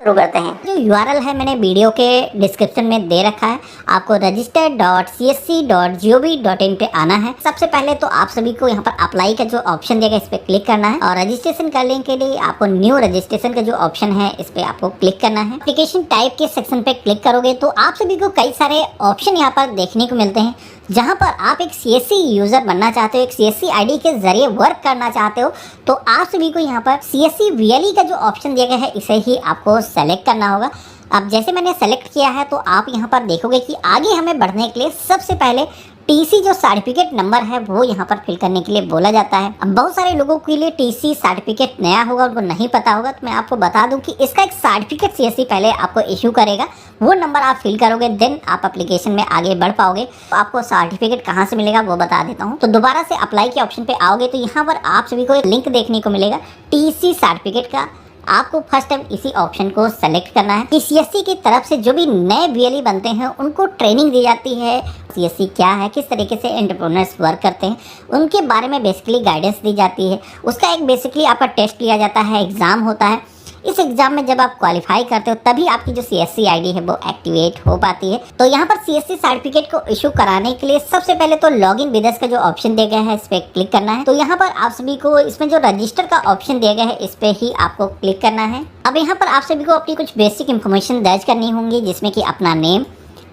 शुरू करते हैं। जो URL है मैंने वीडियो के डिस्क्रिप्शन में दे रखा है। आपको register.csc.gov.in पे आना है। सबसे पहले तो आप सभी को यहाँ पर अप्लाई का जो ऑप्शन देगा इस पे क्लिक करना है और रजिस्ट्रेशन करने के लिए आपको न्यू रजिस्ट्रेशन का जो ऑप्शन है इस पे आपको क्लिक करना है। एप्लीकेशन टाइप के सेक्शन पे क्लिक करोगे तो आप सभी को कई सारे ऑप्शन यहाँ पर देखने को मिलते हैं, जहां पर आप एक CSC यूज़र बनना चाहते हो, एक CSC आईडी के जरिए वर्क करना चाहते हो, तो आप सभी को यहां पर CSC VLE का जो ऑप्शन दिया गया है इसे ही आपको सेलेक्ट करना होगा। अब जैसे मैंने सेलेक्ट किया है तो आप यहां पर देखोगे कि आगे हमें बढ़ने के लिए सबसे पहले TC जो सर्टिफिकेट नंबर है वो यहाँ पर फिल करने के लिए बोला जाता है। अब बहुत सारे लोगों के लिए TC सर्टिफिकेट नया होगा, उनको नहीं पता होगा, तो मैं आपको बता दूं कि इसका एक सर्टिफिकेट CSC पहले आपको इशू करेगा, वो नंबर आप फिल करोगे देन आप एप्लीकेशन में आगे बढ़ पाओगे। तो आपको सर्टिफिकेट कहाँ से मिलेगा वो बता देता हूँ। तो दोबारा से अप्लाई के ऑप्शन पे आओगे तो यहाँ पर आप सभी को एक लिंक देखने को मिलेगा TC सर्टिफिकेट का। आपको फर्स्ट टाइम इसी ऑप्शन को सेलेक्ट करना है कि CSC की तरफ से जो भी नए VLE बनते हैं उनको ट्रेनिंग दी जाती है। CSC क्या है, किस तरीके से एंटरप्रेन्योर्स वर्क करते हैं, उनके बारे में बेसिकली गाइडेंस दी जाती है। उसका एक बेसिकली आपका टेस्ट लिया जाता है, एग्ज़ाम होता है। इस एग्जाम में जब आप क्वालिफाई करते हो तभी आपकी जो CSC आईडी है वो एक्टिवेट हो पाती है। तो यहाँ पर CSC सर्टिफिकेट को इशू कराने के लिए सबसे पहले तो लॉगिन विद अस का जो ऑप्शन दिया गया है इस पे क्लिक करना है। तो यहाँ पर आप सभी को इसमें जो रजिस्टर का ऑप्शन दिया गया है इस पे ही आपको क्लिक करना है। अब यहाँ पर आप सभी को अपनी कुछ बेसिक इन्फॉर्मेशन दर्ज करनी होंगी, जिसमें कि अपना नेम,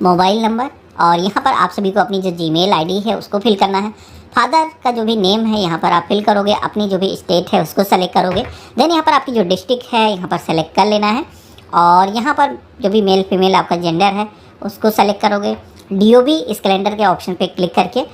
मोबाइल नंबर और यहाँ पर आप सभी को अपनी जो जीमेल आईडी है उसको फिल करना है। फादर का जो भी नेम है यहाँ पर आप फिल करोगे, अपनी जो भी स्टेट है उसको सेलेक्ट करोगे। देन यहाँ पर आपकी जो डिस्ट्रिक्ट है यहाँ पर सेलेक्ट कर लेना है और यहाँ पर जो भी मेल फीमेल आपका जेंडर है उसको सेलेक्ट करोगे। DOB इस कैलेंडर के ऑप्शन पे क्लिक करके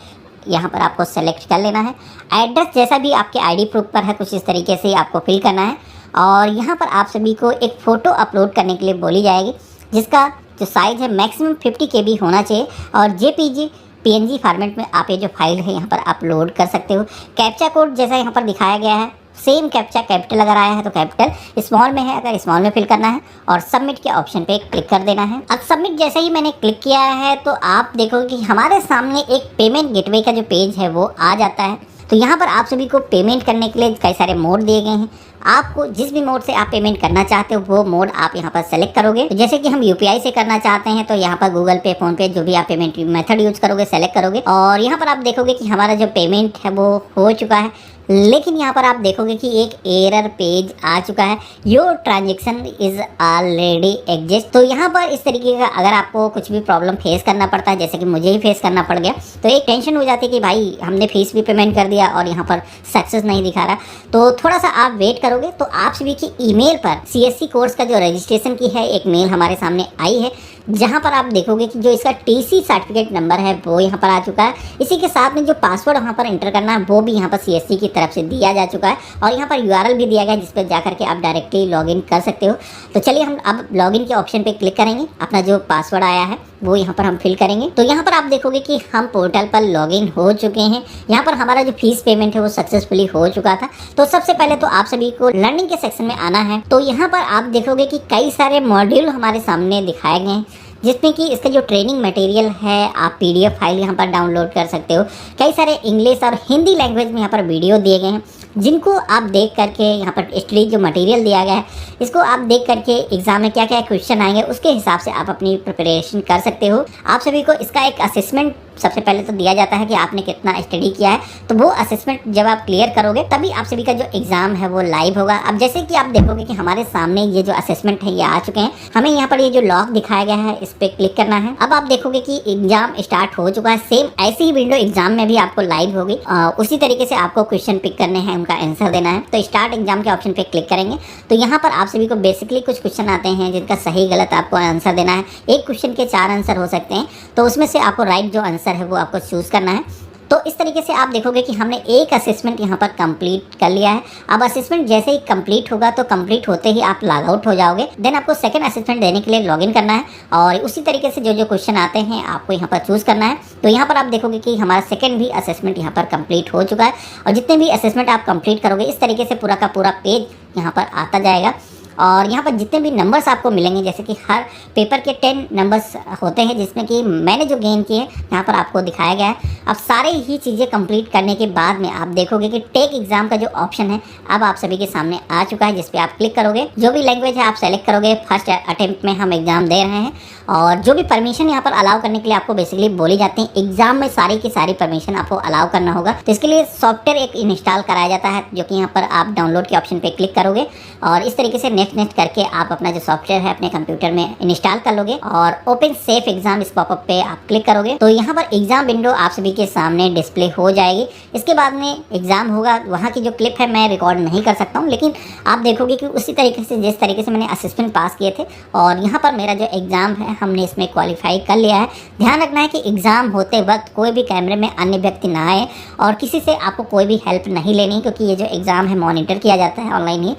यहाँ पर आपको सेलेक्ट कर लेना है। एड्रेस जैसा भी आपके ID प्रूफ पर है कुछ इस तरीके से आपको फिल करना है और यहाँ पर आप सभी को एक फ़ोटो अपलोड करने के लिए बोली जाएगी, जिसका जो साइज़ है मैक्सिमम 50 KB होना चाहिए और JPG PNG फॉर्मेट में आप ये जो फाइल है यहाँ पर अपलोड कर सकते हो। कैप्चा कोड जैसा यहाँ पर दिखाया गया है सेम कैप्चा कैपिटल अगर आया है तो कैपिटल, स्मॉल में है अगर स्मॉल में फिल करना है और सबमिट के ऑप्शन पे क्लिक कर देना है। अब सबमिट जैसे ही मैंने क्लिक किया है तो आप देखोगे कि हमारे सामने एक पेमेंट गेटवे का जो पेज है वो आ जाता है। तो यहाँ पर आप सभी को पेमेंट करने के लिए कई सारे मोड दिए गए हैं। आपको जिस भी मोड से आप पेमेंट करना चाहते हो वो मोड आप यहाँ पर सेलेक्ट करोगे। तो जैसे कि हम UPI से करना चाहते हैं तो यहाँ पर गूगल पे, फोन पे, जो भी आप पेमेंट मेथड यूज करोगे सेलेक्ट करोगे और यहाँ पर आप देखोगे कि हमारा जो पेमेंट है वो हो चुका है। लेकिन यहाँ पर आप देखोगे कि एक एरर पेज आ चुका है, your transaction is already exist. तो यहाँ पर इस तरीके का अगर आपको कुछ भी प्रॉब्लम फेस करना पड़ता है, जैसे कि मुझे ही फेस करना पड़ गया, तो एक टेंशन हो जाती है कि भाई हमने फीस भी पेमेंट कर दिया और यहाँ पर सक्सेस नहीं दिखा रहा। तो थोड़ा सा आप वेट करोगे तो आप सभी की ईमेल पर CSC कोर्स का जो रजिस्ट्रेशन की है एक मेल हमारे सामने आई है, जहां पर आप देखोगे कि जो इसका TC सर्टिफिकेट नंबर है वो यहाँ पर आ चुका है। इसी के साथ में जो पासवर्ड वहाँ पर एंटर करना है वो भी यहाँ पर CSC की तरफ से दिया जा चुका है और यहाँ पर URL भी दिया गया है जिस पर जाकर के आप डायरेक्टली लॉगिन कर सकते हो। तो चलिए हम अब लॉगिन के ऑप्शन पे क्लिक करेंगे, अपना जो पासवर्ड आया है वो यहाँ पर हम फिल करेंगे। तो यहाँ पर आप देखोगे कि हम पोर्टल पर लॉगिन हो चुके हैं। यहाँ पर हमारा जो फीस पेमेंट है वो सक्सेसफुली हो चुका था। तो सबसे पहले तो आप सभी को लर्निंग के सेक्शन में आना है। तो यहाँ पर आप देखोगे कि कई सारे मॉड्यूल हमारे सामने दिखाए गए हैं, जिसमें कि इसका जो ट्रेनिंग मटेरियल है आप PDF फाइल यहाँ पर डाउनलोड कर सकते हो। कई सारे इंग्लिश और हिंदी लैंग्वेज में यहाँ पर वीडियो दिए गए हैं, जिनको आप देख करके यहाँ पर स्टडी जो मटेरियल दिया गया है इसको आप देख करके एग्जाम में क्या क्या क्वेश्चन आएंगे उसके हिसाब से आप अपनी प्रिपरेशन कर सकते हो। आप सभी को इसका एक असेसमेंट सबसे पहले तो दिया जाता है कि आपने कितना स्टडी किया है। तो वो असेसमेंट जब आप क्लियर करोगे तभी आप सभी का जो एग्जाम है वो लाइव होगा। अब जैसे कि आप देखोगे कि हमारे सामने ये जो असेसमेंट है ये आ चुके हैं। हमें यहाँ पर ये जो लॉग दिखाया गया है इस पर क्लिक करना है। अब आप देखोगे कि एग्जाम स्टार्ट हो चुका है। सेम ऐसी ही विंडो एग्जाम में भी आपको लाइव होगी। उसी तरीके से आपको क्वेश्चन पिक करने हैं, उनका आंसर देना है। तो स्टार्ट एग्जाम के ऑप्शन पे क्लिक करेंगे तो यहाँ पर आप सभी को बेसिकली कुछ क्वेश्चन आते हैं जिनका सही गलत आपको आंसर देना है। एक क्वेश्चन के 4 आंसर हो सकते हैं, तो उसमें से आपको राइट जो आंसर है वो आपको चूज करना है। तो इस तरीके से आप देखोगे कि हमने एक असेसमेंट यहाँ पर कंप्लीट कर लिया है। अब असेसमेंट जैसे ही कंप्लीट होगा तो कंप्लीट होते ही आप लॉग आउट हो जाओगे। देन आपको सेकंड असेसमेंट देने के लिए लॉगिन करना है और उसी तरीके से जो जो क्वेश्चन आते हैं आपको यहाँ पर चूज करना है। तो यहाँ पर आप देखोगे कि हमारा सेकंड भी असेसमेंट यहाँ पर कंप्लीट हो चुका है और जितने भी असेसमेंट आप कंप्लीट करोगे इस तरीके से पूरा का पूरा पेज यहाँ पर आता जाएगा। और यहाँ पर जितने भी नंबर्स आपको मिलेंगे, जैसे कि हर पेपर के 10 नंबर्स होते हैं, जिसमें कि मैंने जो गेन किए यहाँ पर आपको दिखाया गया है। अब सारे ही चीज़ें कंप्लीट करने के बाद में आप देखोगे कि टेक एग्जाम का जो ऑप्शन है अब आप सभी के सामने आ चुका है, जिस पे आप क्लिक करोगे। जो भी लैंग्वेज है आप सेलेक्ट करोगे। फर्स्ट अटेम्प्ट में हम एग्जाम दे रहे हैं, और जो भी परमिशन यहाँ पर अलाउ करने के लिए आपको बेसिकली बोली जाती है, एग्जाम में सारी की सारी परमिशन आपको अलाउ करना होगा। तो इसके लिए सॉफ्टवेयर एक इंस्टॉल कराया जाता है, जो कि यहाँ पर आप डाउनलोड के ऑप्शन पे क्लिक करोगे और इस तरीके से नेक्स्ट करके आप अपना जो सॉफ्टवेयर है अपने कंप्यूटर में इंस्टॉल कर लोगे और ओपन सेफ एग्जाम इस पॉपअप पे आप क्लिक करोगे। तो यहाँ पर एग्जाम विंडो आप सभी के सामने डिस्प्ले हो जाएगी। इसके बाद में एग्जाम होगा, वहाँ की जो क्लिप है मैं रिकॉर्ड नहीं कर सकता हूँ, लेकिन आप देखोगे कि उसी तरीके से जिस तरीके से मैंने असेसमेंट पास किए थे और यहाँ पर मेरा जो एग्जाम है हमने इसमें क्वालिफाई कर लिया है। ध्यान रखना है कि एग्जाम होते वक्त कोई भी कैमरे में अन्य व्यक्ति ना आए और किसी से आपको कोई भी हेल्प नहीं लेनी, क्योंकि ये जो एग्जाम है मॉनिटर किया जाता है ऑनलाइन ही।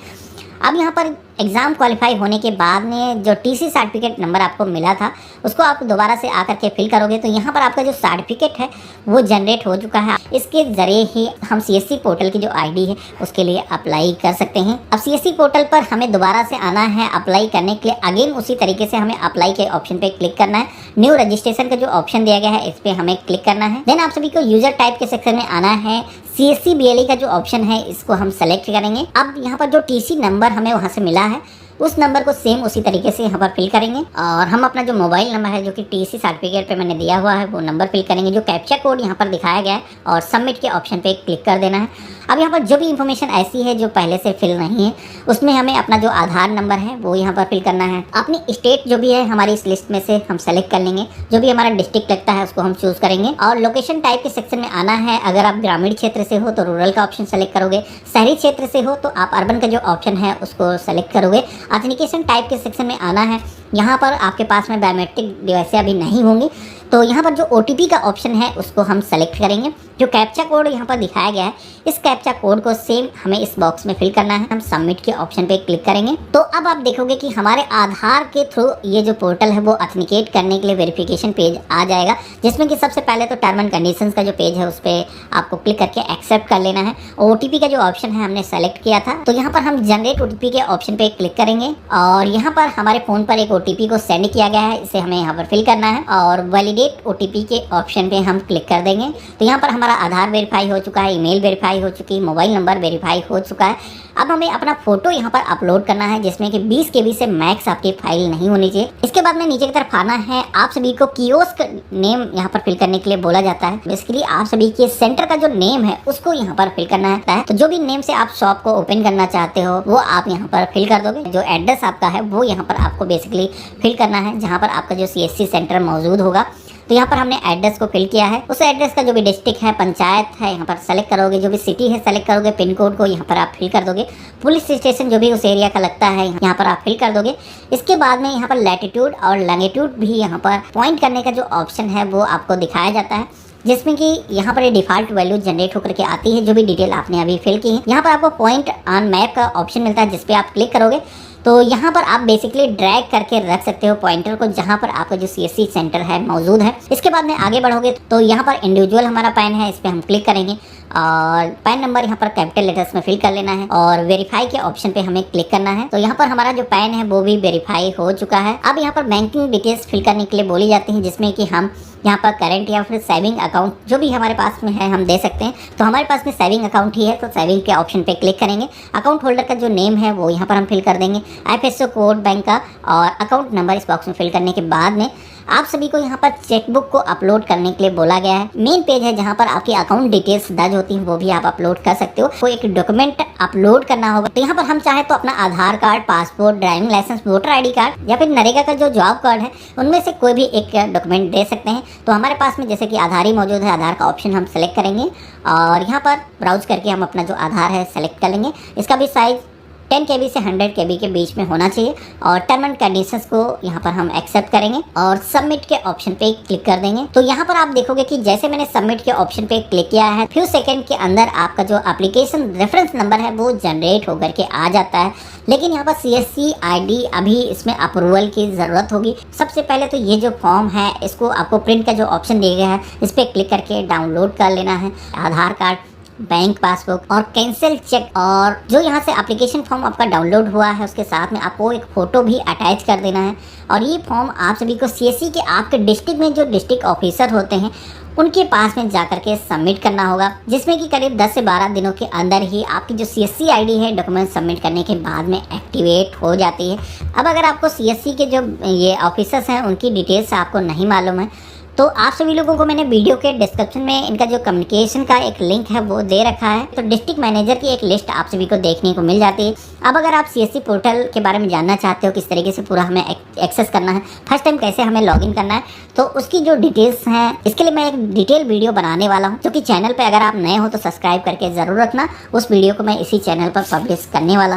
अब यहाँ पर एग्ज़ाम क्वालिफाई होने के बाद में जो टीसी सर्टिफिकेट नंबर आपको मिला था उसको आप दोबारा से आकर के फिल करोगे, तो यहाँ पर आपका जो सर्टिफिकेट है वो जनरेट हो चुका है। इसके ज़रिए ही हम सीएससी पोर्टल की जो आईडी है उसके लिए अप्लाई कर सकते हैं। अब सीएससी पोर्टल पर हमें दोबारा से आना है अप्लाई करने के लिए। अगेन उसी तरीके से हमें अप्लाई के ऑप्शन पे क्लिक करना है। न्यू रजिस्ट्रेशन का जो ऑप्शन दिया गया है इस पर हमें क्लिक करना है। देन आप सभी को यूजर टाइप के सेक्शन में आना है। सीएससी बीएलई का जो ऑप्शन है इसको हम सेलेक्ट करेंगे। अब यहाँ पर जो टीसी नंबर हमें वहाँ से मिला है उस नंबर को सेम उसी तरीके से यहाँ पर फिल करेंगे और हम अपना जो मोबाइल नंबर है जो कि टीसी सर्टिफिकेट पे मैंने दिया हुआ है वो नंबर फिल करेंगे। जो कैप्चा कोड यहाँ पर दिखाया गया है और सबमिट के ऑप्शन पे क्लिक कर देना है। अब यहाँ पर जो भी इंफॉर्मेशन ऐसी है जो पहले से फिल नहीं है उसमें हमें अपना जो आधार नंबर है वो यहाँ पर फिल करना है। अपनी स्टेट जो भी है हमारी इस लिस्ट में से हम सेलेक्ट कर लेंगे। जो भी हमारा डिस्ट्रिक्ट लगता है उसको हम चूज करेंगे और लोकेशन टाइप के सेक्शन में आना है। अगर आप ग्रामीण क्षेत्र से हो तो रूरल का ऑप्शन सेलेक्ट करोगे, शहरी क्षेत्र से हो तो आप अर्बन का जो ऑप्शन है उसको सेलेक्ट करोगे। ऑथेंटिकेशन टाइप के सेक्शन में आना है। यहाँ पर आपके पास में बायोमेट्रिक डिवाइस अभी नहीं होंगी, तो यहाँ पर जो OTP का ऑप्शन है उसको हम सेलेक्ट करेंगे। जो कैप्चा कोड यहाँ पर दिखाया गया है इस कैप्चा कोड को सेम हमें इस बॉक्स में फिल करना है। हम सबमिट के ऑप्शन पे क्लिक करेंगे तो अब आप देखोगे कि हमारे आधार के थ्रू ये जो पोर्टल है वो ऑथेंटिकेट करने के लिए वेरिफिकेशन पेज आ जाएगा, जिसमें कि सबसे पहले तो टर्म एंड कंडीशंस का जो पेज है उस पर आपको क्लिक करके एक्सेप्ट कर लेना है। OTP का जो ऑप्शन है हमने सेलेक्ट किया था, तो यहाँ पर हम जनरेट OTP के ऑप्शन पे क्लिक करेंगे और यहाँ पर हमारे फोन पर एक OTP को सेंड किया गया है, इसे हमें यहाँ पर फिल करना है और वैलिडेट OTP के ऑप्शन पे हम क्लिक कर देंगे। तो यहाँ पर हमारा आधार वेरीफाई हो चुका है, ईमेल वेरीफाई हो चुकी है, मोबाइल नंबर वेरीफाई हो चुका है। अब हमें अपना फोटो यहाँ पर अपलोड करना है, जिसमें कि 20 KB से मैक्स आपकी फाइल नहीं होनी चाहिए। इसके बाद में नीचे की तरफ आना है। आप सभी को कियोस्क नेम यहाँ पर फिल करने के लिए बोला जाता है। बेसिकली आप सभी के सेंटर का जो नेम है उसको यहाँ पर फिल करना है। तो जो भी नेम से आप शॉप को ओपन करना चाहते हो वो आप यहाँ पर फिल कर दोगे। जो एड्रेस आपका है वो यहाँ पर आपको बेसिकली फिल करना है, जहाँ पर आपका जो CSC सेंटर मौजूद होगा। तो यहाँ पर हमने एड्रेस को फिल किया है। उस एड्रेस का जो भी डिस्ट्रिक्ट है, पंचायत है, यहाँ पर सेलेक्ट करोगे। जो भी सिटी है सेलेक्ट करोगे। पिन कोड को यहाँ पर आप फिल कर दोगे। पुलिस स्टेशन जो भी उस एरिया का लगता है यहाँ पर आप फिल कर दोगे। इसके बाद में यहाँ पर लैटिट्यूड और लॉन्गिट्यूड भी यहाँ पर पॉइंट करने का जो ऑप्शन है वो आपको दिखाया जाता है, जिसमें कि यहाँ पर डिफॉल्ट वैल्यू जनरेट होकर के आती है जो भी डिटेल आपने अभी फिल की है। यहाँ पर आपको पॉइंट ऑन मैप का ऑप्शन मिलता है, जिसपे आप क्लिक करोगे तो यहाँ पर आप बेसिकली ड्रैग करके रख सकते हो पॉइंटर को जहाँ पर आपका जो CSC सेंटर है मौजूद है। इसके बाद में आगे बढ़ोगे तो यहाँ पर इंडिविजुअल हमारा पैन है, इस पर हम क्लिक करेंगे और पैन नंबर यहाँ पर कैपिटल लेटर्स में फिल कर लेना है और वेरीफाई के ऑप्शन पे हमें क्लिक करना है। तो यहाँ पर हमारा जो पैन है वो भी वेरीफाई हो चुका है। अब यहाँ पर बैंकिंग डिटेल्स फिल करने के लिए बोली जाती है, जिसमें कि हम यहाँ पर करंट या फिर सेविंग अकाउंट जो भी हमारे पास में है हम दे सकते हैं। तो हमारे पास में सेविंग अकाउंट ही है, तो सेविंग के ऑप्शन पे क्लिक करेंगे। अकाउंट होल्डर का जो नेम है वो यहाँ पर हम फिल कर देंगे। IFSC कोड बैंक का और अकाउंट नंबर इस बॉक्स में फिल करने के बाद में आप सभी को यहाँ पर चेकबुक को अपलोड करने के लिए बोला गया है। मेन पेज है जहाँ पर आपकी अकाउंट डिटेल्स दर्ज होती हैं, वो भी आप अपलोड कर सकते हो। कोई एक डॉक्यूमेंट अपलोड करना होगा तो यहाँ पर हम चाहे तो अपना Aadhaar card, passport, driving licence, voter ID card या फिर नरेगा का जो जॉब कार्ड है उनमें से कोई भी एक डॉक्यूमेंट दे सकते हैं। तो हमारे पास में जैसे कि आधार ही मौजूद है, आधार का ऑप्शन हम सेलेक्ट करेंगे और यहाँ पर ब्राउज करके हम अपना जो आधार है सेलेक्ट कर लेंगे। इसका भी साइज 10 KB से 100 KB के बीच में होना चाहिए और टर्म एंड कंडीशंस को यहाँ पर हम एक्सेप्ट करेंगे और सबमिट के ऑप्शन पे क्लिक कर देंगे। तो यहाँ पर आप देखोगे कि जैसे मैंने सबमिट के ऑप्शन पे क्लिक किया है, फ्यू सेकंड के अंदर आपका जो एप्लीकेशन रेफरेंस नंबर है वो जनरेट होकर के आ जाता है। लेकिन यहाँ पर CSC ID अभी इसमें अप्रूवल की ज़रूरत होगी। सबसे पहले तो ये जो फॉर्म है इसको आपको प्रिंट का जो ऑप्शन दिया गया है इस पर क्लिक करके डाउनलोड कर लेना है। आधार कार्ड बैंक पासबुक और कैंसिल चेक, और जो यहाँ से एप्लीकेशन फॉर्म आपका डाउनलोड हुआ है उसके साथ में आपको एक फ़ोटो भी अटैच कर देना है। और ये फॉर्म आप सभी को सीएससी के आपके डिस्ट्रिक्ट में जो डिस्ट्रिक्ट ऑफिसर होते हैं उनके पास में जा करके सबमिट करना होगा, जिसमें कि करीब 10 से 12 दिनों के अंदर ही आपकी जो सीएससी आईडी है डॉक्यूमेंट सबमिट करने के बाद में एक्टिवेट हो जाती है। अब अगर आपको सीएससी के जो ये ऑफिसर्स हैं उनकी डिटेल्स आपको नहीं मालूम है तो आप सभी लोगों को मैंने वीडियो के डिस्क्रिप्शन में इनका जो कम्युनिकेशन का एक लिंक है वो दे रखा है। तो डिस्ट्रिक्ट मैनेजर की एक लिस्ट आप सभी को देखने को मिल जाती है। अब अगर आप सीएससी पोर्टल के बारे में जानना चाहते हो किस तरीके से पूरा हमें एक्सेस करना है, फर्स्ट टाइम कैसे हमें लॉगिन करना है, तो उसकी जो डिटेल्स हैं इसके लिए मैं एक डिटेल वीडियो बनाने वाला हूँ, जो कि चैनल पर अगर आप नए हो तो सब्सक्राइब करके ज़रूर रखना। उस वीडियो को मैं इसी चैनल पर पब्लिश करने वाला